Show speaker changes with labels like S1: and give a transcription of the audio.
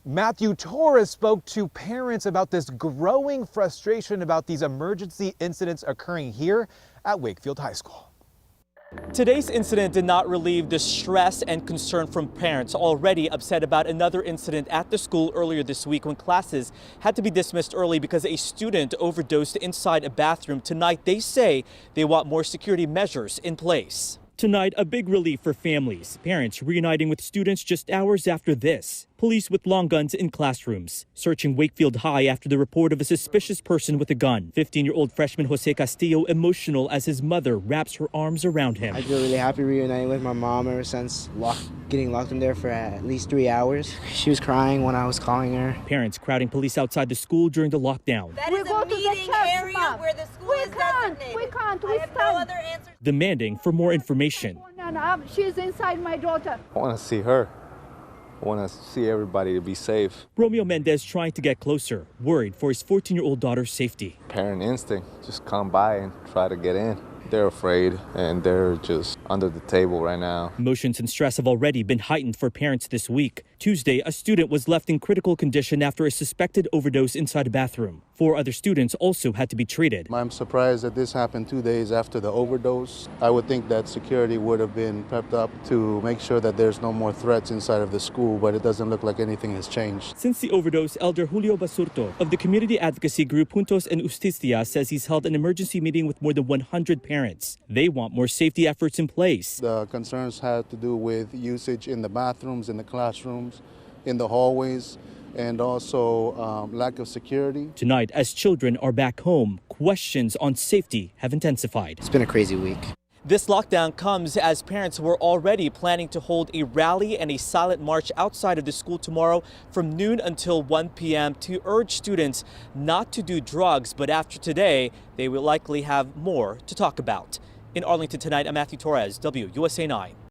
S1: Matthew Torres spoke to parents about this growing frustration about these emergency incidents occurring here at Wakefield High School.
S2: Today's incident did not relieve the stress and concern from parents already upset about another incident at the school earlier this week when classes had to be dismissed early because a student overdosed inside a bathroom. Tonight, they say they want more security measures in place. Tonight, a big relief for families. Parents reuniting with students just hours after this. Police with long guns in classrooms, searching Wakefield High after the report of a suspicious person with a gun. 15-year-old freshman Jose Castillo emotional as his mother wraps her arms around him.
S3: I feel really happy reuniting with my mom ever since getting locked in there for at least 3 hours. She was crying when I was calling her.
S2: Parents crowding police outside the school during the lockdown.
S4: That is a meeting area where the school is designated.
S5: We can't.
S4: I have no other answer.
S2: Demanding for more information.
S5: She's inside my daughter.
S6: I want to see her. I want to see everybody to be safe.
S2: Romeo Mendez trying to get closer, worried for his 14-year-old daughter's safety.
S6: Parent instinct, just come by and try to get in. They're afraid and they're just under the table right now.
S2: Emotions and stress have already been heightened for parents this week. Tuesday, a student was left in critical condition after a suspected overdose inside a bathroom. 4 other students also had to be treated.
S7: I'm surprised that this happened 2 days after the overdose. I would think that security would have been prepped up to make sure that there's no more threats inside of the school, but it doesn't look like anything has changed.
S2: Since the overdose, Elder Julio Basurto of the community advocacy group Juntos en Justicia says he's held an emergency meeting with more than 100 parents. They want more safety efforts in place.
S7: The concerns had to do with usage in the bathrooms, in the classrooms, in the hallways, and also lack of security.
S2: Tonight, as children are back home, questions on safety have intensified.
S3: It's been a crazy week.
S2: This lockdown comes as parents were already planning to hold a rally and a silent march outside of the school tomorrow from noon until 1 p.m. to urge students not to do drugs. But after today, they will likely have more to talk about. In Arlington tonight, I'm Matthew Torres, WUSA 9.